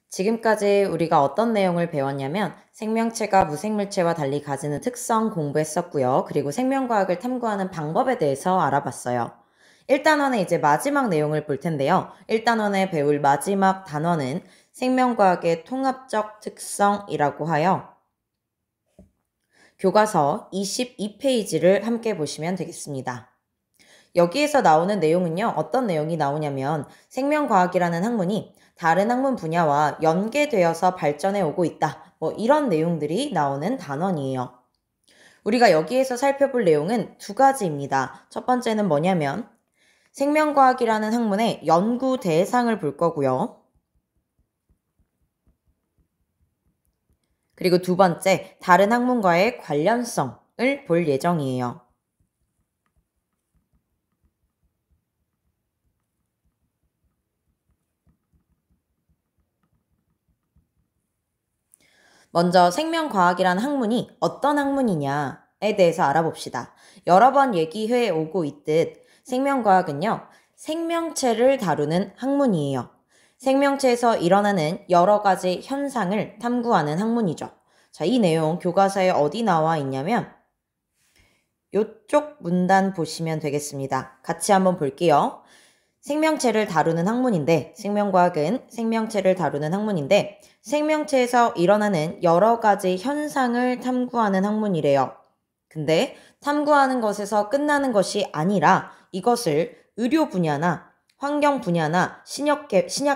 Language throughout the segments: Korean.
지금까지 우리가 어떤 내용을 배웠냐면 생명체가 무생물체와 달리 가지는 특성 공부했었고요. 그리고 생명과학을 탐구하는 방법에 대해서 알아봤어요. 1단원의 이제 마지막 내용을 볼 텐데요. 1단원에 배울 마지막 단원은 생명과학의 통합적 특성이라고 하여 교과서 22페이지를 함께 보시면 되겠습니다. 여기에서 나오는 내용은요, 어떤 내용이 나오냐면 생명과학이라는 학문이 다른 학문 분야와 연계되어서 발전해 오고 있다. 이런 내용들이 나오는 단원이에요. 우리가 여기에서 살펴볼 내용은 두 가지입니다. 첫 번째는 뭐냐면 생명과학이라는 학문의 연구 대상을 볼 거고요. 그리고 두 번째, 다른 학문과의 관련성을 볼 예정이에요. 먼저 생명과학이란 학문이 어떤 학문이냐에 대해서 알아봅시다. 여러 번 얘기해 오고 있듯 생명과학은요, 생명체를 다루는 학문이에요. 생명체에서 일어나는 여러 가지 현상을 탐구하는 학문이죠. 자, 이 내용 교과서에 어디 나와 있냐면 이쪽 문단 보시면 되겠습니다. 같이 한번 볼게요. 생명체를 다루는 학문인데, 생명과학은 생명체를 다루는 학문인데 생명체에서 일어나는 여러 가지 현상을 탐구하는 학문이래요. 근데 탐구하는 것에서 끝나는 것이 아니라 이것을 의료 분야나 환경 분야나 신약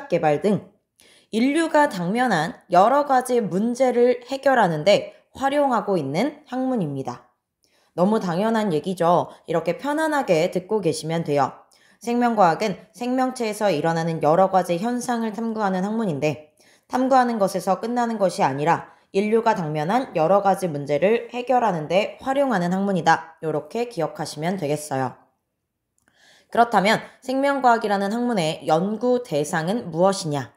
개발 등 인류가 당면한 여러 가지 문제를 해결하는데 활용하고 있는 학문입니다. 너무 당연한 얘기죠. 이렇게 편안하게 듣고 계시면 돼요. 생명과학은 생명체에서 일어나는 여러 가지 현상을 탐구하는 학문인데 탐구하는 것에서 끝나는 것이 아니라 인류가 당면한 여러 가지 문제를 해결하는 데 활용하는 학문이다. 이렇게 기억하시면 되겠어요. 그렇다면 생명과학이라는 학문의 연구 대상은 무엇이냐?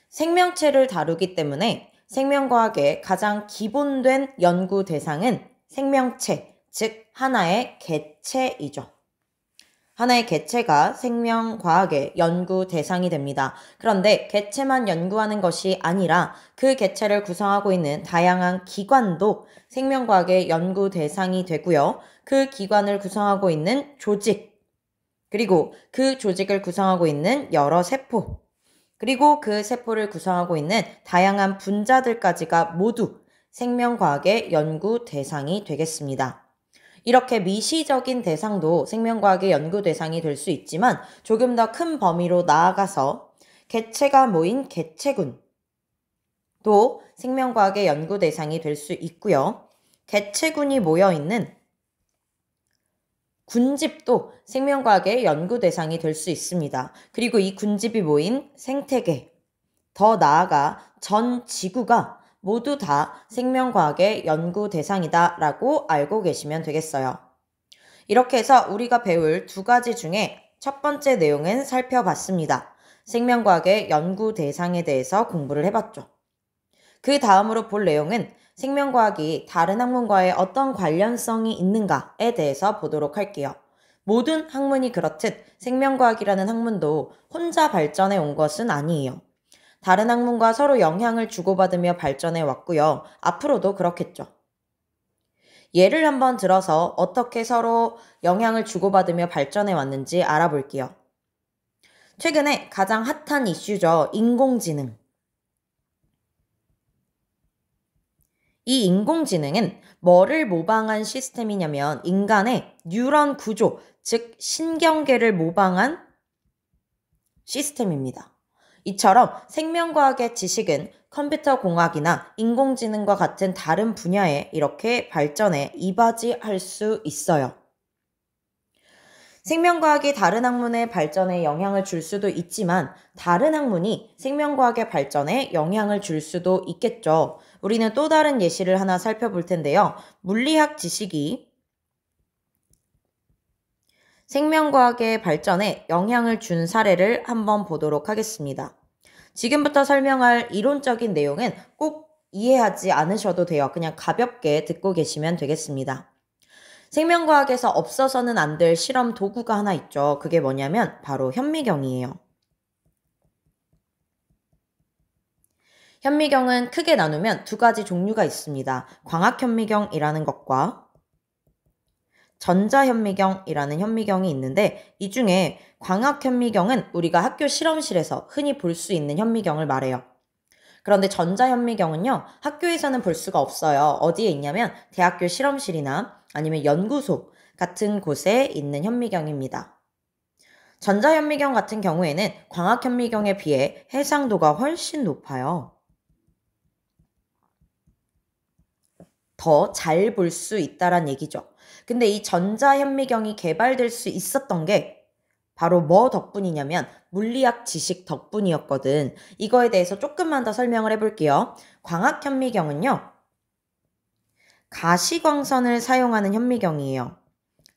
생명체를 다루기 때문에 생명과학의 가장 기본된 연구 대상은 생명체, 즉 하나의 개체이죠. 하나의 개체가 생명과학의 연구 대상이 됩니다. 그런데 개체만 연구하는 것이 아니라 그 개체를 구성하고 있는 다양한 기관도 생명과학의 연구 대상이 되고요. 그 기관을 구성하고 있는 조직, 그리고 그 조직을 구성하고 있는 여러 세포, 그리고 그 세포를 구성하고 있는 다양한 분자들까지가 모두 생명과학의 연구 대상이 되겠습니다. 이렇게 미시적인 대상도 생명과학의 연구 대상이 될 수 있지만 조금 더 큰 범위로 나아가서 개체가 모인 개체군도 생명과학의 연구 대상이 될 수 있고요. 개체군이 모여있는 군집도 생명과학의 연구 대상이 될 수 있습니다. 그리고 이 군집이 모인 생태계, 더 나아가 전 지구가 모두 다 생명과학의 연구 대상이다라고 알고 계시면 되겠어요. 이렇게 해서 우리가 배울 두 가지 중에 첫 번째 내용은 살펴봤습니다. 생명과학의 연구 대상에 대해서 공부를 해봤죠. 그 다음으로 볼 내용은 생명과학이 다른 학문과의 어떤 관련성이 있는가에 대해서 보도록 할게요. 모든 학문이 그렇듯 생명과학이라는 학문도 혼자 발전해 온 것은 아니에요. 다른 학문과 서로 영향을 주고받으며 발전해 왔고요. 앞으로도 그렇겠죠. 예를 한번 들어서 어떻게 서로 영향을 주고받으며 발전해 왔는지 알아볼게요. 최근에 가장 핫한 이슈죠. 인공지능. 이 인공지능은 뭐를 모방한 시스템이냐면 인간의 뉴런 구조, 즉 신경계를 모방한 시스템입니다. 이처럼 생명과학의 지식은 컴퓨터 공학이나 인공지능과 같은 다른 분야에 이렇게 발전해 이바지할 수 있어요. 생명과학이 다른 학문의 발전에 영향을 줄 수도 있지만 다른 학문이 생명과학의 발전에 영향을 줄 수도 있겠죠. 우리는 또 다른 예시를 하나 살펴볼 텐데요. 물리학 지식이 생명과학의 발전에 영향을 준 사례를 한번 보도록 하겠습니다. 지금부터 설명할 이론적인 내용은 꼭 이해하지 않으셔도 돼요. 그냥 가볍게 듣고 계시면 되겠습니다. 생명과학에서 없어서는 안 될 실험 도구가 하나 있죠. 그게 뭐냐면 바로 현미경이에요. 현미경은 크게 나누면 두 가지 종류가 있습니다. 광학현미경이라는 것과 전자현미경이라는 현미경이 있는데 이 중에 광학현미경은 우리가 학교 실험실에서 흔히 볼 수 있는 현미경을 말해요. 그런데 전자현미경은요, 학교에서는 볼 수가 없어요. 어디에 있냐면 대학교 실험실이나 아니면 연구소 같은 곳에 있는 현미경입니다. 전자현미경 같은 경우에는 광학현미경에 비해 해상도가 훨씬 높아요. 더 잘 볼 수 있다란 얘기죠. 근데 이 전자현미경이 개발될 수 있었던 게 바로 뭐 덕분이냐면 물리학 지식 덕분이었거든. 이거에 대해서 조금만 더 설명을 해볼게요. 광학현미경은요, 가시광선을 사용하는 현미경이에요.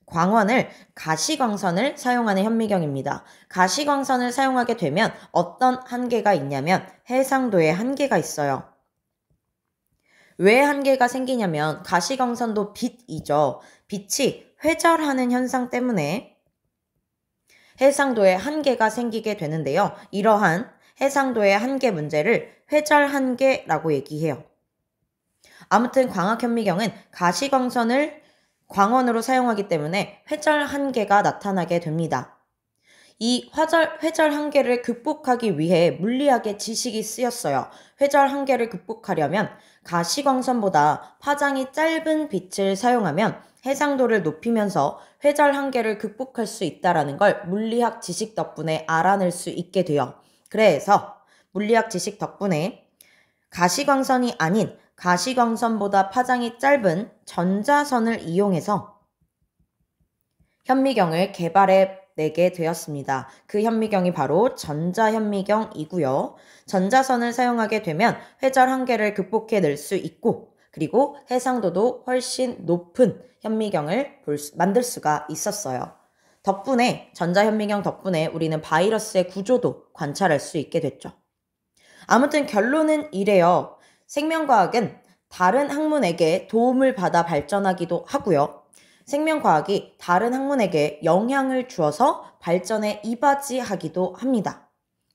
광원을 가시광선을 사용하는 현미경입니다. 가시광선을 사용하게 되면 어떤 한계가 있냐면 해상도에 한계가 있어요. 왜 한계가 생기냐면 가시광선도 빛이죠. 빛이 회절하는 현상 때문에 해상도에 한계가 생기게 되는데요. 이러한 해상도의 한계 문제를 회절 한계라고 얘기해요. 아무튼 광학현미경은 가시광선을 광원으로 사용하기 때문에 회절 한계가 나타나게 됩니다. 이 회절 한계를 극복하기 위해 물리학의 지식이 쓰였어요. 회절 한계를 극복하려면 가시광선보다 파장이 짧은 빛을 사용하면 해상도를 높이면서 회절 한계를 극복할 수 있다는 걸 물리학 지식 덕분에 알아낼 수 있게 돼요. 그래서 물리학 지식 덕분에 가시광선이 아닌 가시광선보다 파장이 짧은 전자선을 이용해서 현미경을 개발해내게 되었습니다. 그 현미경이 바로 전자현미경이고요. 전자선을 사용하게 되면 회절 한계를 극복해낼 수 있고 그리고 해상도도 훨씬 높은 현미경을 만들 수가 있었어요. 덕분에 전자현미경 덕분에 우리는 바이러스의 구조도 관찰할 수 있게 됐죠. 아무튼 결론은 이래요. 생명과학은 다른 학문에게 도움을 받아 발전하기도 하고요. 생명과학이 다른 학문에게 영향을 주어서 발전에 이바지하기도 합니다.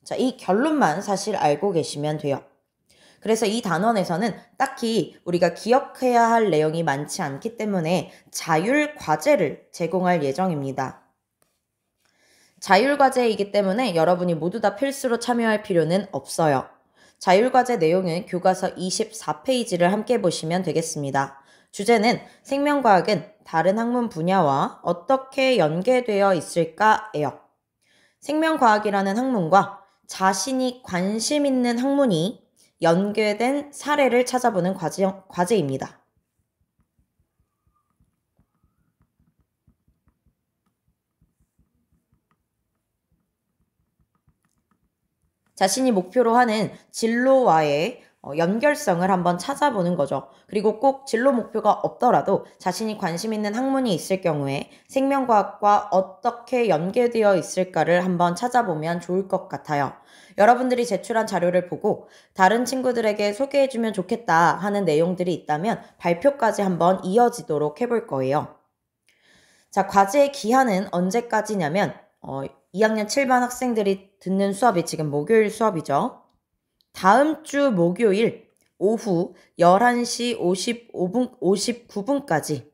자, 이 결론만 사실 알고 계시면 돼요. 그래서 이 단원에서는 딱히 우리가 기억해야 할 내용이 많지 않기 때문에 자율과제를 제공할 예정입니다. 자율과제이기 때문에 여러분이 모두 다 필수로 참여할 필요는 없어요. 자율과제 내용은 교과서 24페이지를 함께 보시면 되겠습니다. 주제는 생명과학은 다른 학문 분야와 어떻게 연계되어 있을까예요. 생명과학이라는 학문과 자신이 관심 있는 학문이 연계된 사례를 찾아보는 과제입니다. 자신이 목표로 하는 진로와의 연결성을 한번 찾아보는 거죠. 그리고 꼭 진로 목표가 없더라도 자신이 관심 있는 학문이 있을 경우에 생명과학과 어떻게 연계되어 있을까를 한번 찾아보면 좋을 것 같아요. 여러분들이 제출한 자료를 보고 다른 친구들에게 소개해주면 좋겠다 하는 내용들이 있다면 발표까지 한번 이어지도록 해볼 거예요. 자, 과제의 기한은 언제까지냐면 2학년 7반 학생들이 듣는 수업이 지금 목요일 수업이죠. 다음 주 목요일 오후 11시 59분까지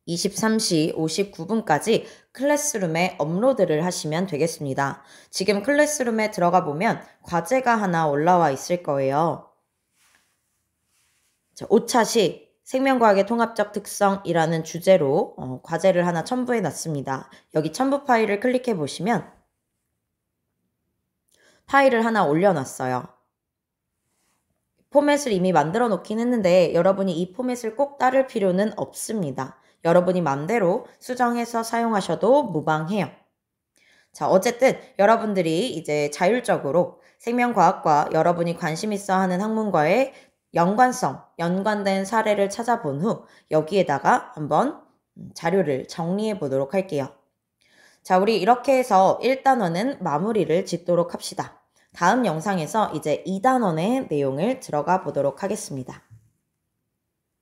23시 59분까지 클래스룸에 업로드를 하시면 되겠습니다. 지금 클래스룸에 들어가 보면 과제가 하나 올라와 있을 거예요. 자, 5차시 생명과학의 통합적 특성이라는 주제로 과제를 하나 첨부해 놨습니다. 여기 첨부 파일을 클릭해 보시면 파일을 하나 올려놨어요. 포맷을 이미 만들어 놓긴 했는데 여러분이 이 포맷을 꼭 따를 필요는 없습니다. 여러분이 맘대로 수정해서 사용하셔도 무방해요. 자, 어쨌든 여러분들이 이제 자율적으로 생명과학과 여러분이 관심 있어 하는 학문과의 연관된 사례를 찾아본 후 여기에다가 한번 자료를 정리해 보도록 할게요. 자, 우리 이렇게 해서 1단원은 마무리를 짓도록 합시다. 다음 영상에서 이제 2단원의 내용을 들어가 보도록 하겠습니다.